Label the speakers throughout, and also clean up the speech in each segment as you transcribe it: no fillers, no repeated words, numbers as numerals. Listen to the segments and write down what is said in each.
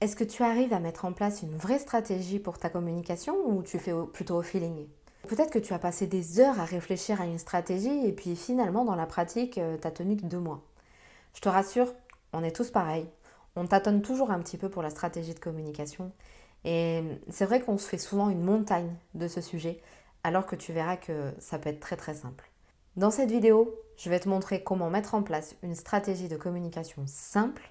Speaker 1: Est-ce que tu arrives à mettre en place une vraie stratégie pour ta communication ou tu fais plutôt au feeling? Peut-être que tu as passé des heures à réfléchir à une stratégie et puis finalement dans la pratique, tu as tenu que 2 mois. Je te rassure, on est tous pareils. On tâtonne toujours un petit peu pour la stratégie de communication. Et c'est vrai qu'on se fait souvent une montagne de ce sujet, alors que tu verras que ça peut être très très simple. Dans cette vidéo, je vais te montrer comment mettre en place une stratégie de communication simple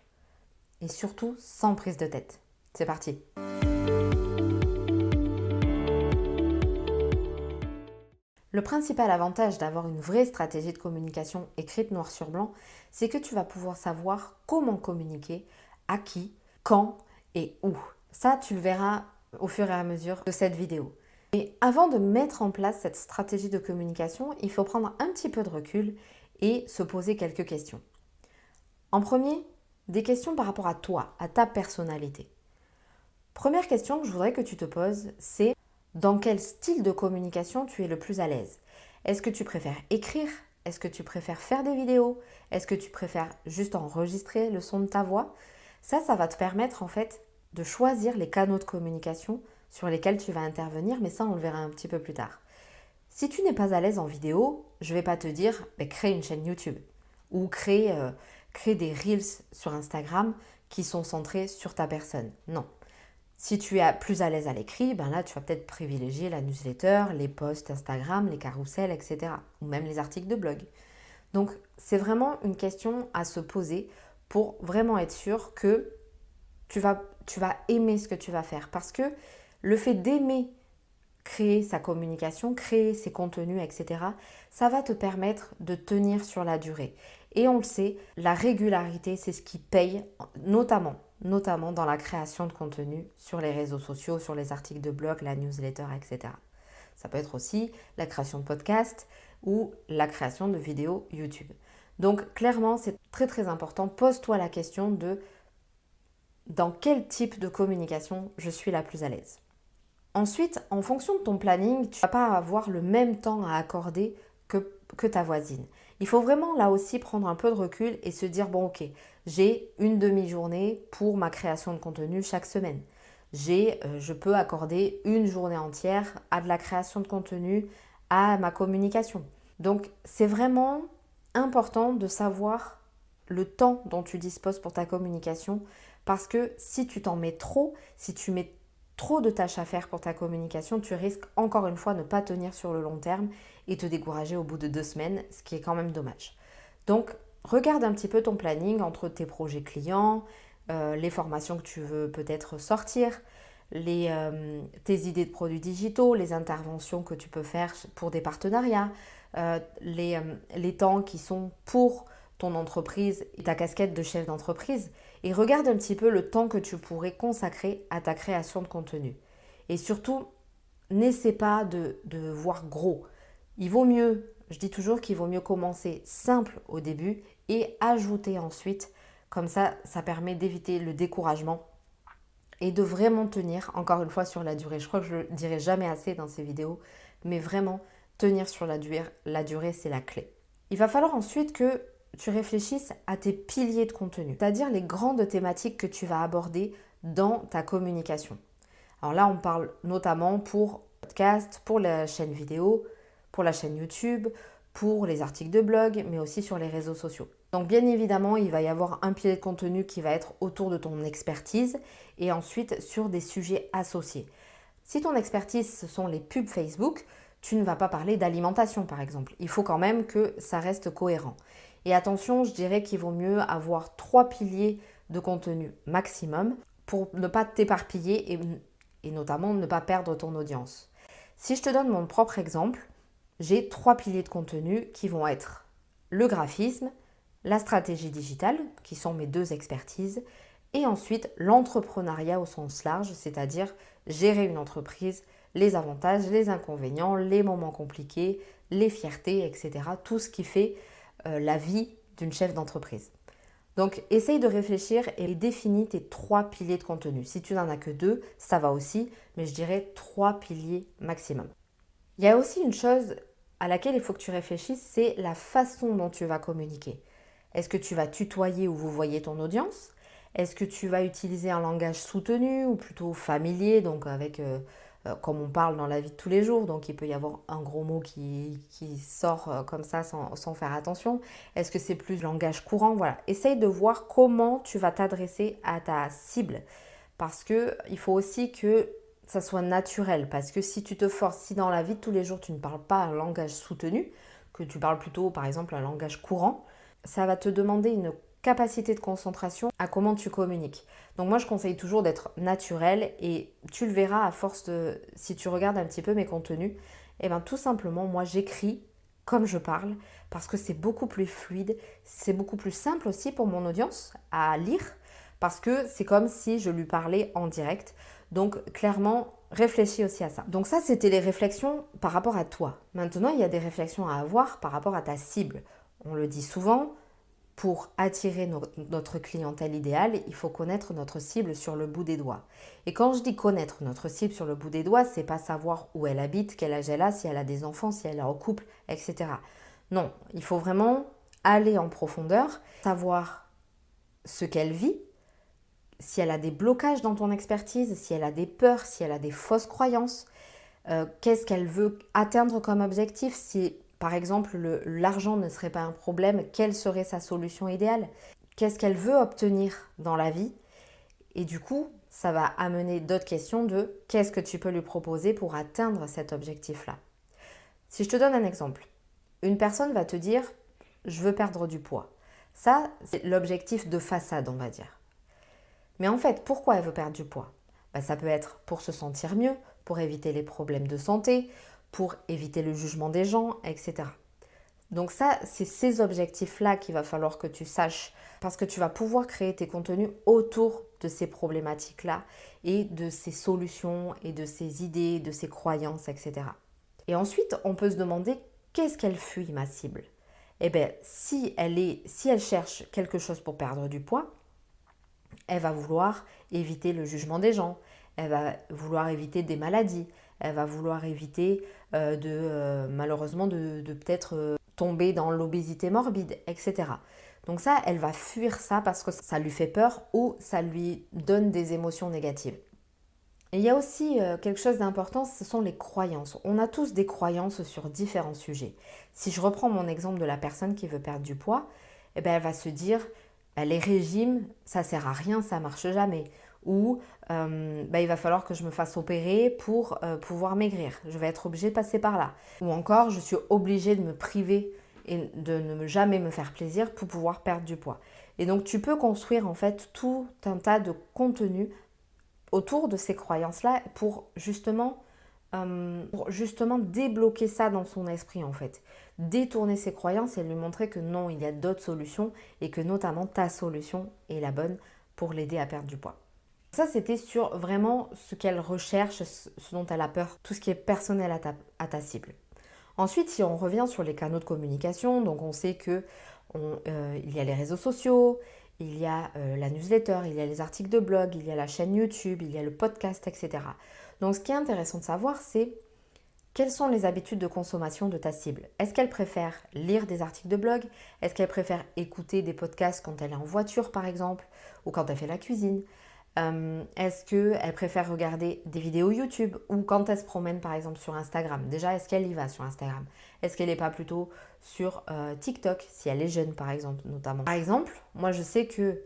Speaker 1: et surtout sans prise de tête. C'est parti! Le principal avantage d'avoir une vraie stratégie de communication écrite noir sur blanc, c'est que tu vas pouvoir savoir comment communiquer, à qui, quand et où. Ça, tu le verras au fur et à mesure de cette vidéo. Et avant de mettre en place cette stratégie de communication, il faut prendre un petit peu de recul et se poser quelques questions. En premier, des questions par rapport à toi, à ta personnalité. Première question que je voudrais que tu te poses, c'est dans quel style de communication tu es le plus à l'aise? Est-ce que tu préfères écrire? Est-ce que tu préfères faire des vidéos? Est-ce que tu préfères juste enregistrer le son de ta voix? Ça va te permettre en fait de choisir les canaux de communication sur lesquels tu vas intervenir, mais ça on le verra un petit peu plus tard. Si tu n'es pas à l'aise en vidéo, je ne vais pas te dire crée une chaîne YouTube ou crée des Reels sur Instagram qui sont centrés sur ta personne. Non. Si tu es plus à l'aise à l'écrit, ben là, tu vas peut-être privilégier la newsletter, les posts Instagram, les carousels, etc. Ou même les articles de blog. Donc, c'est vraiment une question à se poser pour vraiment être sûr que tu vas aimer ce que tu vas faire. Parce que le fait d'aimer créer sa communication, créer ses contenus, etc., ça va te permettre de tenir sur la durée. Et on le sait, la régularité, c'est ce qui paye, notamment dans la création de contenu sur les réseaux sociaux, sur les articles de blog, la newsletter, etc. Ça peut être aussi la création de podcasts ou la création de vidéos YouTube. Donc clairement, c'est très très important. Pose-toi la question de dans quel type de communication je suis la plus à l'aise. Ensuite, en fonction de ton planning, tu ne vas pas avoir le même temps à accorder que ta voisine. Il faut vraiment là aussi prendre un peu de recul et se dire, bon ok, j'ai une demi-journée pour ma création de contenu chaque semaine. Je peux accorder une journée entière à de la création de contenu, à ma communication. Donc c'est vraiment important de savoir le temps dont tu disposes pour ta communication parce que si tu t'en mets trop, si tu mets trop de tâches à faire pour ta communication, tu risques encore une fois de ne pas tenir sur le long terme et te décourager au bout de 2 semaines, ce qui est quand même dommage. Donc, regarde un petit peu ton planning entre tes projets clients, les formations que tu veux peut-être sortir, tes idées de produits digitaux, les interventions que tu peux faire pour des partenariats, les temps qui sont pour ton entreprise et ta casquette de chef d'entreprise et regarde un petit peu le temps que tu pourrais consacrer à ta création de contenu. Et surtout, n'essaie pas de voir gros. Il vaut mieux, je dis toujours qu'il vaut mieux commencer simple au début et ajouter ensuite. Comme ça permet d'éviter le découragement et de vraiment tenir, encore une fois, sur la durée. Je crois que je ne le dirai jamais assez dans ces vidéos, mais vraiment tenir sur la durée, c'est la clé. Il va falloir ensuite que tu réfléchisses à tes piliers de contenu, c'est-à-dire les grandes thématiques que tu vas aborder dans ta communication. Alors là, on parle notamment pour le podcast, pour la chaîne vidéo, pour la chaîne YouTube, pour les articles de blog, mais aussi sur les réseaux sociaux. Donc bien évidemment, il va y avoir un pilier de contenu qui va être autour de ton expertise et ensuite sur des sujets associés. Si ton expertise, ce sont les pubs Facebook, tu ne vas pas parler d'alimentation par exemple. Il faut quand même que ça reste cohérent. Et attention, je dirais qu'il vaut mieux avoir 3 piliers de contenu maximum pour ne pas t'éparpiller et notamment ne pas perdre ton audience. Si je te donne mon propre exemple, j'ai 3 piliers de contenu qui vont être le graphisme, la stratégie digitale, qui sont mes 2 expertises, et ensuite l'entrepreneuriat au sens large, c'est-à-dire gérer une entreprise, les avantages, les inconvénients, les moments compliqués, les fiertés, etc. Tout ce qui fait la vie d'une chef d'entreprise. Donc, essaye de réfléchir et définis tes 3 piliers de contenu. Si tu n'en as que 2, ça va aussi, mais je dirais 3 piliers maximum. Il y a aussi une chose à laquelle il faut que tu réfléchisses, c'est la façon dont tu vas communiquer. Est-ce que tu vas tutoyer ou vous voyez ton audience? Est-ce que tu vas utiliser un langage soutenu ou plutôt familier, donc avec, comme on parle dans la vie de tous les jours, donc il peut y avoir un gros mot qui sort comme ça sans faire attention. Est-ce que c'est plus langage courant? Voilà, essaye de voir comment tu vas t'adresser à ta cible parce qu'il faut aussi que ça soit naturel, parce que si tu te forces, si dans la vie de tous les jours tu ne parles pas un langage soutenu, que tu parles plutôt par exemple un langage courant, ça va te demander une capacité de concentration à comment tu communiques. Donc moi je conseille toujours d'être naturel et tu le verras à force de, si tu regardes un petit peu mes contenus, et bien tout simplement moi j'écris comme je parle parce que c'est beaucoup plus fluide, c'est beaucoup plus simple aussi pour mon audience à lire parce que c'est comme si je lui parlais en direct. Donc clairement, réfléchis aussi à ça. Donc ça, c'était les réflexions par rapport à toi. Maintenant, il y a des réflexions à avoir par rapport à ta cible. On le dit souvent, pour attirer notre clientèle idéale, il faut connaître notre cible sur le bout des doigts. Et quand je dis connaître notre cible sur le bout des doigts, c'est pas savoir où elle habite, quel âge elle a, si elle a des enfants, si elle est en couple, etc. Non, il faut vraiment aller en profondeur, savoir ce qu'elle vit, si elle a des blocages dans ton expertise, si elle a des peurs, si elle a des fausses croyances, qu'est-ce qu'elle veut atteindre comme objectif, si par exemple l'argent ne serait pas un problème, quelle serait sa solution idéale, qu'est-ce qu'elle veut obtenir dans la vie, et du coup ça va amener d'autres questions de qu'est-ce que tu peux lui proposer pour atteindre cet objectif-là. Si je te donne un exemple, une personne va te dire je veux perdre du poids. Ça, c'est l'objectif de façade, on va dire. Mais en fait, pourquoi elle veut perdre du poids? Ça peut être pour se sentir mieux, pour éviter les problèmes de santé, pour éviter le jugement des gens, etc. Donc ça, c'est ces objectifs-là qu'il va falloir que tu saches parce que tu vas pouvoir créer tes contenus autour de ces problématiques-là et de ces solutions et de ces idées, de ces croyances, etc. Et ensuite, on peut se demander qu'est-ce qu'elle fuit, ma cible? Eh bien, si elle cherche quelque chose pour perdre du poids, elle va vouloir éviter le jugement des gens, elle va vouloir éviter des maladies, elle va vouloir éviter malheureusement de peut-être tomber dans l'obésité morbide, etc. Donc ça, elle va fuir ça parce que ça lui fait peur ou ça lui donne des émotions négatives. Et il y a aussi quelque chose d'important, ce sont les croyances. On a tous des croyances sur différents sujets. Si je reprends mon exemple de la personne qui veut perdre du poids, eh bien, elle va se dire les régimes, ça sert à rien, ça marche jamais. Ou il va falloir que je me fasse opérer pour pouvoir maigrir. Je vais être obligée de passer par là. Ou encore, je suis obligée de me priver et de ne jamais me faire plaisir pour pouvoir perdre du poids. Et donc, tu peux construire en fait tout un tas de contenus autour de ces croyances-là pour justement débloquer ça dans son esprit en fait. Détourner ses croyances et lui montrer que non, il y a d'autres solutions et que notamment ta solution est la bonne pour l'aider à perdre du poids. Ça, c'était sur vraiment ce qu'elle recherche, ce dont elle a peur, tout ce qui est personnel à ta cible. Ensuite, si on revient sur les canaux de communication, donc on sait que il y a les réseaux sociaux, il y a la newsletter, il y a les articles de blog, il y a la chaîne YouTube, il y a le podcast, etc. Donc ce qui est intéressant de savoir, c'est quelles sont les habitudes de consommation de ta cible. Est-ce qu'elle préfère lire des articles de blog? Est-ce qu'elle préfère écouter des podcasts quand elle est en voiture par exemple ou quand elle fait la cuisine? Est-ce qu'elle préfère regarder des vidéos YouTube ou quand elle se promène par exemple sur Instagram? Déjà, est-ce qu'elle y va sur Instagram? Est-ce qu'elle n'est pas plutôt sur TikTok si elle est jeune par exemple notamment? Par exemple, moi je sais que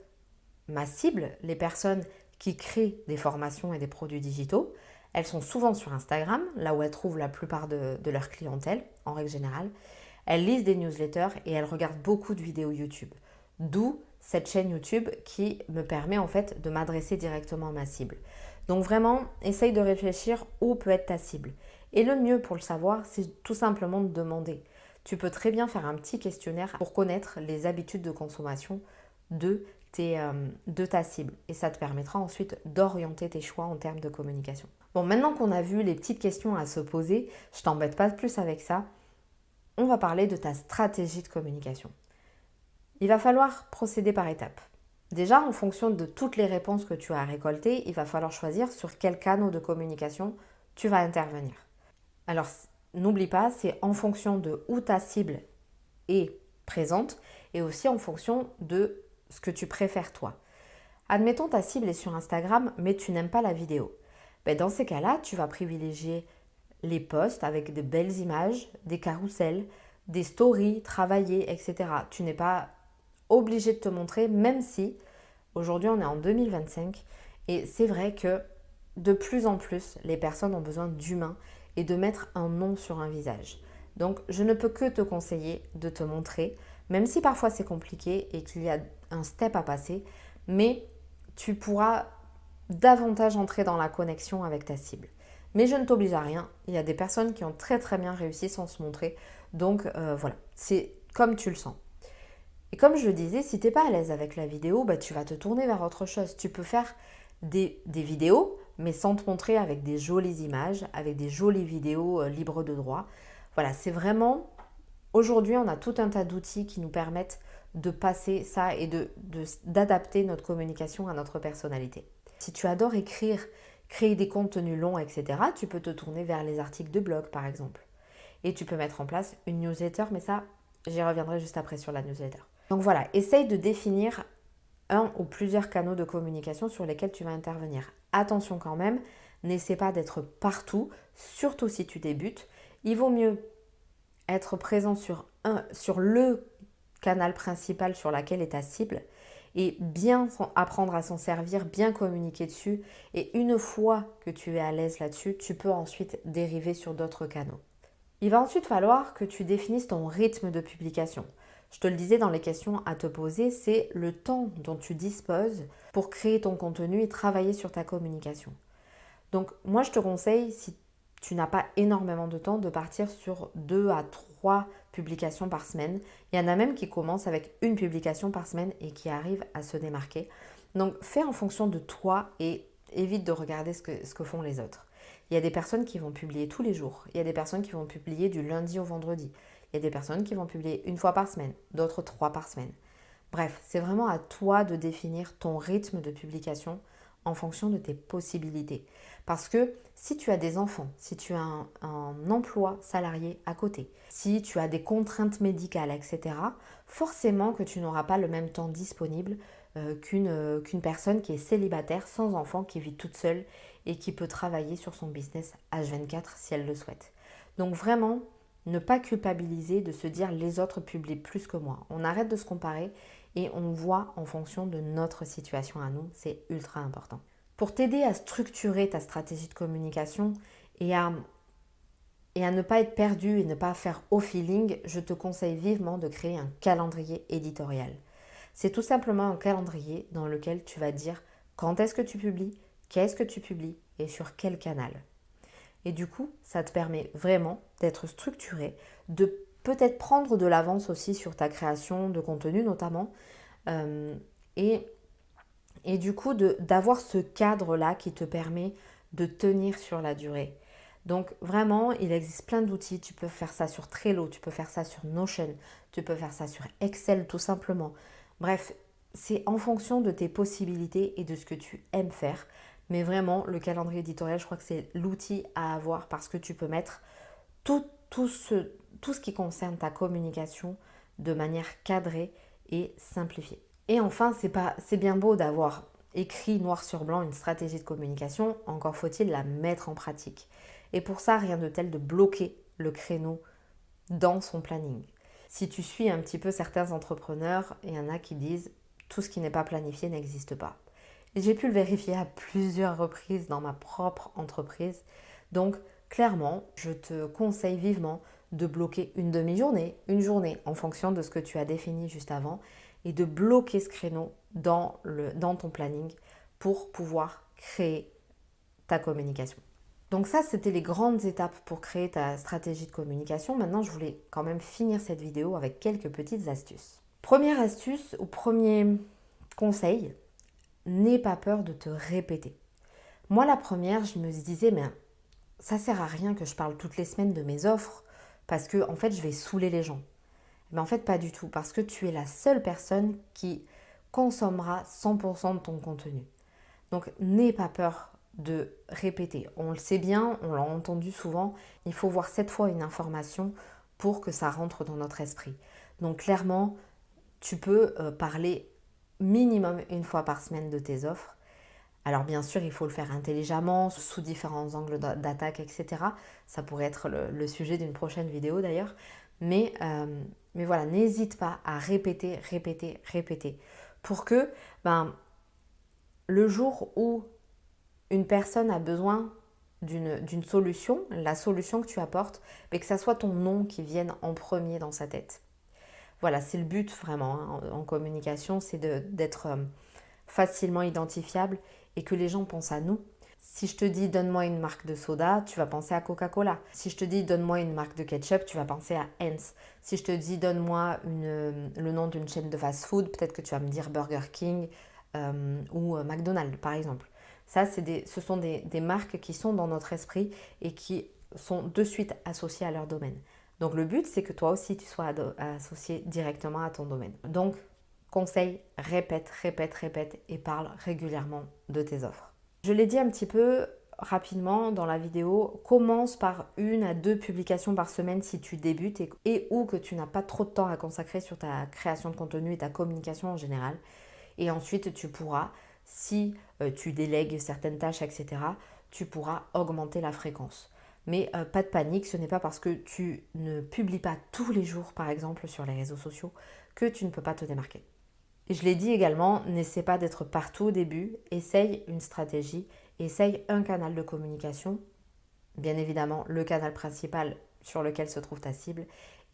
Speaker 1: ma cible, les personnes qui créent des formations et des produits digitaux, elles sont souvent sur Instagram, là où elles trouvent la plupart de leur clientèle en règle générale. Elles lisent des newsletters et elles regardent beaucoup de vidéos YouTube. D'où cette chaîne YouTube qui me permet en fait de m'adresser directement à ma cible. Donc vraiment, essaye de réfléchir où peut être ta cible. Et le mieux pour le savoir, c'est tout simplement de demander. Tu peux très bien faire un petit questionnaire pour connaître les habitudes de consommation de ta cible. Et ça te permettra ensuite d'orienter tes choix en termes de communication. Bon, maintenant qu'on a vu les petites questions à se poser, je t'embête pas plus avec ça. On va parler de ta stratégie de communication. Il va falloir procéder par étapes. Déjà, en fonction de toutes les réponses que tu as récoltées, il va falloir choisir sur quel canal de communication tu vas intervenir. Alors, n'oublie pas, c'est en fonction de où ta cible est présente et aussi en fonction de ce que tu préfères toi. Admettons ta cible est sur Instagram, mais tu n'aimes pas la vidéo. Dans ces cas-là, tu vas privilégier les posts avec de belles images, des carousels, des stories travaillées, etc. Tu n'es pas obligé de te montrer, même si aujourd'hui on est en 2025 et c'est vrai que de plus en plus les personnes ont besoin d'humains et de mettre un nom sur un visage. Donc je ne peux que te conseiller de te montrer, même si parfois c'est compliqué et qu'il y a un step à passer, mais tu pourras davantage entrer dans la connexion avec ta cible. Mais je ne t'oblige à rien, il y a des personnes qui ont très très bien réussi sans se montrer, donc voilà, c'est comme tu le sens. Et comme je le disais, si tu n'es pas à l'aise avec la vidéo, tu vas te tourner vers autre chose. Tu peux faire des vidéos, mais sans te montrer avec des jolies images, avec des jolies vidéos libres de droit. Voilà, c'est vraiment... Aujourd'hui, on a tout un tas d'outils qui nous permettent de passer ça et d'adapter notre communication à notre personnalité. Si tu adores écrire, créer des contenus longs, etc., tu peux te tourner vers les articles de blog, par exemple. Et tu peux mettre en place une newsletter, mais ça, j'y reviendrai juste après sur la newsletter. Donc voilà, essaye de définir un ou plusieurs canaux de communication sur lesquels tu vas intervenir. Attention quand même, n'essaie pas d'être partout, surtout si tu débutes. Il vaut mieux être présent sur le canal principal sur lequel est ta cible et bien apprendre à s'en servir, bien communiquer dessus. Et une fois que tu es à l'aise là-dessus, tu peux ensuite dériver sur d'autres canaux. Il va ensuite falloir que tu définisses ton rythme de publication. Je te le disais dans les questions à te poser, c'est le temps dont tu disposes pour créer ton contenu et travailler sur ta communication. Donc moi je te conseille, si tu n'as pas énormément de temps, de partir sur 2 à 3 publications par semaine. Il y en a même qui commencent avec une publication par semaine et qui arrivent à se démarquer. Donc fais en fonction de toi et évite de regarder ce que font les autres. Il y a des personnes qui vont publier tous les jours. Il y a des personnes qui vont publier du lundi au vendredi. Il y a des personnes qui vont publier une fois par semaine, d'autres 3 par semaine. Bref, c'est vraiment à toi de définir ton rythme de publication en fonction de tes possibilités. Parce que si tu as des enfants, si tu as un emploi salarié à côté, si tu as des contraintes médicales, etc., forcément que tu n'auras pas le même temps disponible qu'une personne qui est célibataire, sans enfant, qui vit toute seule et qui peut travailler sur son business H24 si elle le souhaite. Donc vraiment, ne pas culpabiliser de se dire les autres publient plus que moi. On arrête de se comparer et on voit en fonction de notre situation à nous. C'est ultra important. Pour t'aider à structurer ta stratégie de communication et à ne pas être perdu et ne pas faire au feeling, je te conseille vivement de créer un calendrier éditorial. C'est tout simplement un calendrier dans lequel tu vas dire quand est-ce que tu publies, qu'est-ce que tu publies et sur quel canal. Et du coup, ça te permet vraiment d'être structuré, de peut-être prendre de l'avance aussi sur ta création de contenu notamment. Et du coup, d'avoir ce cadre-là qui te permet de tenir sur la durée. Donc vraiment, il existe plein d'outils. Tu peux faire ça sur Trello, tu peux faire ça sur Notion, tu peux faire ça sur Excel tout simplement. Bref, c'est en fonction de tes possibilités et de ce que tu aimes faire. Mais vraiment, le calendrier éditorial, je crois que c'est l'outil à avoir parce que tu peux mettre tout ce qui concerne ta communication de manière cadrée et simplifiée. Et enfin, c'est bien beau d'avoir écrit noir sur blanc une stratégie de communication, encore faut-il la mettre en pratique. Et pour ça, rien de tel de bloquer le créneau dans son planning. Si tu suis un petit peu certains entrepreneurs, il y en a qui disent tout ce qui n'est pas planifié n'existe pas. Et j'ai pu le vérifier à plusieurs reprises dans ma propre entreprise. Donc, clairement, je te conseille vivement de bloquer une demi-journée, une journée, en fonction de ce que tu as défini juste avant, et de bloquer ce créneau dans ton planning pour pouvoir créer ta communication. Donc ça, c'était les grandes étapes pour créer ta stratégie de communication. Maintenant, je voulais quand même finir cette vidéo avec quelques petites astuces. Première astuce ou premier conseil, n'aie pas peur de te répéter. Moi, la première, je me disais, mais ça sert à rien que je parle toutes les semaines de mes offres parce que en fait, je vais saouler les gens. Mais en fait, pas du tout, parce que tu es la seule personne qui consommera 100% de ton contenu. Donc, n'aie pas peur de répéter. On le sait bien, on l'a entendu souvent, il faut voir 7 fois une information pour que ça rentre dans notre esprit. Donc, clairement, tu peux parler minimum une fois par semaine de tes offres. Alors bien sûr, il faut le faire intelligemment, sous différents angles d'attaque, etc. Ça pourrait être le sujet d'une prochaine vidéo d'ailleurs. Mais voilà, n'hésite pas à répéter, répéter, répéter. Pour que le jour où une personne a besoin d'une solution, la solution que tu apportes, mais que ça soit ton nom qui vienne en premier dans sa tête. Voilà, c'est le but vraiment en communication, c'est d'être facilement identifiable et que les gens pensent à nous. Si je te dis donne-moi une marque de soda, tu vas penser à Coca-Cola. Si je te dis donne-moi une marque de ketchup, tu vas penser à Heinz. Si je te dis donne-moi le nom d'une chaîne de fast-food, peut-être que tu vas me dire Burger King ou McDonald's par exemple. Ça, ce sont des marques qui sont dans notre esprit et qui sont de suite associées à leur domaine. Donc le but, c'est que toi aussi, tu sois associé directement à ton domaine. Donc, conseil, répète, répète, répète et parle régulièrement de tes offres. Je l'ai dit un petit peu rapidement dans la vidéo, commence par 1 à 2 publications par semaine si tu débutes et ou que tu n'as pas trop de temps à consacrer sur ta création de contenu et ta communication en général. Et ensuite, tu pourras, si tu délègues certaines tâches, etc., tu pourras augmenter la fréquence. Mais pas de panique, ce n'est pas parce que tu ne publies pas tous les jours, par exemple, sur les réseaux sociaux, que tu ne peux pas te démarquer. Et je l'ai dit également, n'essaie pas d'être partout au début, essaye une stratégie, essaye un canal de communication, bien évidemment le canal principal sur lequel se trouve ta cible,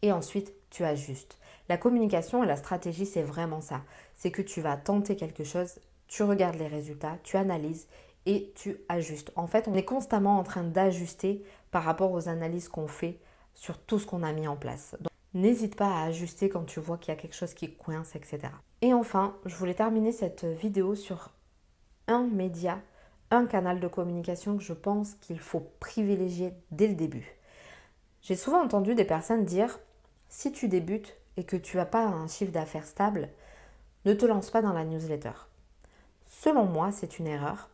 Speaker 1: et ensuite tu ajustes. La communication et la stratégie, c'est vraiment ça. C'est que tu vas tenter quelque chose, tu regardes les résultats, tu analyses et tu ajustes. En fait, on est constamment en train d'ajuster par rapport aux analyses qu'on fait sur tout ce qu'on a mis en place. Donc, n'hésite pas à ajuster quand tu vois qu'il y a quelque chose qui coince, etc. Et enfin, je voulais terminer cette vidéo sur un média, un canal de communication que je pense qu'il faut privilégier dès le début. J'ai souvent entendu des personnes dire « Si tu débutes et que tu n'as pas un chiffre d'affaires stable, ne te lance pas dans la newsletter. » Selon moi, c'est une erreur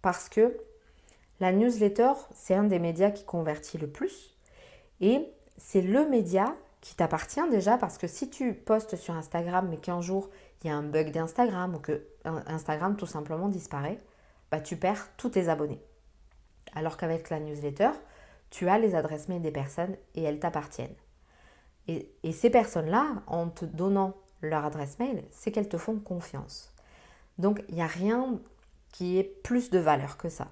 Speaker 1: parce que la newsletter, c'est un des médias qui convertit le plus et c'est le média qui t'appartient déjà parce que si tu postes sur Instagram mais qu'un jour il y a un bug d'Instagram ou que Instagram tout simplement disparaît, tu perds tous tes abonnés. Alors qu'avec la newsletter, tu as les adresses mail des personnes et elles t'appartiennent. Et ces personnes-là, en te donnant leur adresse mail, c'est qu'elles te font confiance. Donc, il n'y a rien qui ait plus de valeur que ça.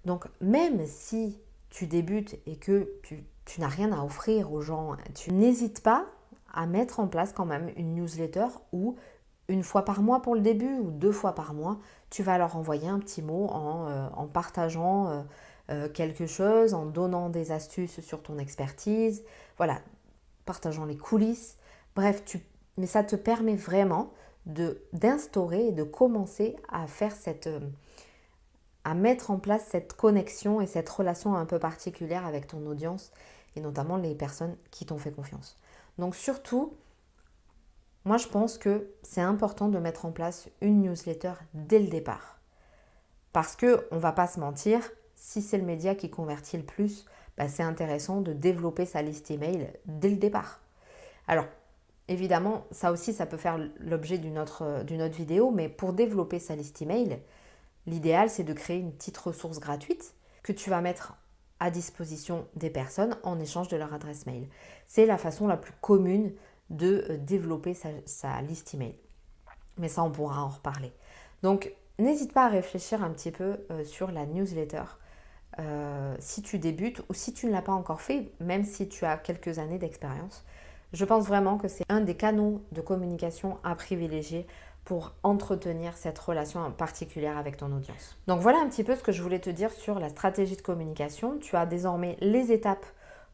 Speaker 1: Donc, même si tu débutes et que tu n'as rien à offrir aux gens, tu n'hésites pas à mettre en place quand même une newsletter où 1 fois par mois pour le début ou 2 fois par mois, tu vas leur envoyer un petit mot en partageant quelque chose, en donnant des astuces sur ton expertise, voilà, partageant les coulisses. Bref, mais ça te permet vraiment d'instaurer et de commencer à faire à mettre en place cette connexion et cette relation un peu particulière avec ton audience et notamment les personnes qui t'ont fait confiance. Donc surtout, moi je pense que c'est important de mettre en place une newsletter dès le départ. Parce qu'on ne va pas se mentir, si c'est le média qui convertit le plus, c'est intéressant de développer sa liste email dès le départ. Alors, évidemment, ça aussi, ça peut faire l'objet d'une autre vidéo, mais pour développer sa liste email, l'idéal, c'est de créer une petite ressource gratuite que tu vas mettre à disposition des personnes en échange de leur adresse mail. C'est la façon la plus commune de développer sa liste email. Mais ça, on pourra en reparler. Donc, n'hésite pas à réfléchir un petit peu sur la newsletter. Si tu débutes ou si tu ne l'as pas encore fait, même si tu as quelques années d'expérience, je pense vraiment que c'est un des canaux de communication à privilégier pour entretenir cette relation particulière avec ton audience. Donc voilà un petit peu ce que je voulais te dire sur la stratégie de communication. Tu as désormais les étapes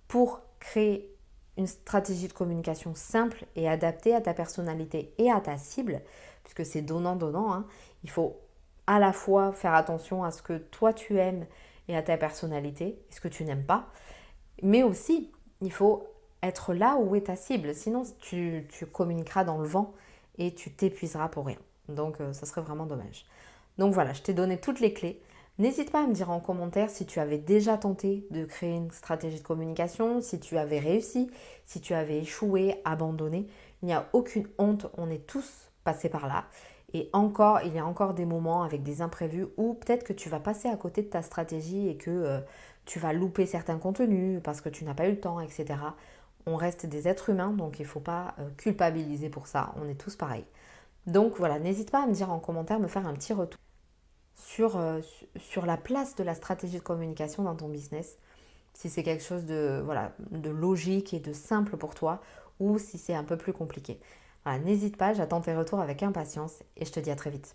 Speaker 1: pour créer une stratégie de communication simple et adaptée à ta personnalité et à ta cible, puisque c'est donnant-donnant, hein. Il faut à la fois faire attention à ce que toi tu aimes et à ta personnalité, et ce que tu n'aimes pas, mais aussi il faut être là où est ta cible, sinon tu communiqueras dans le vent et tu t'épuiseras pour rien. Donc ça serait vraiment dommage. Donc voilà, je t'ai donné toutes les clés. N'hésite pas à me dire en commentaire si tu avais déjà tenté de créer une stratégie de communication, si tu avais réussi, si tu avais échoué, abandonné. Il n'y a aucune honte, on est tous passés par là. Et encore, il y a encore des moments avec des imprévus où peut-être que tu vas passer à côté de ta stratégie et que tu vas louper certains contenus parce que tu n'as pas eu le temps, etc. On reste des êtres humains, donc il ne faut pas culpabiliser pour ça. On est tous pareils. Donc voilà, n'hésite pas à me dire en commentaire, me faire un petit retour sur la place de la stratégie de communication dans ton business. Si c'est quelque chose de, voilà, de logique et de simple pour toi ou si c'est un peu plus compliqué. Voilà, n'hésite pas, j'attends tes retours avec impatience et je te dis à très vite.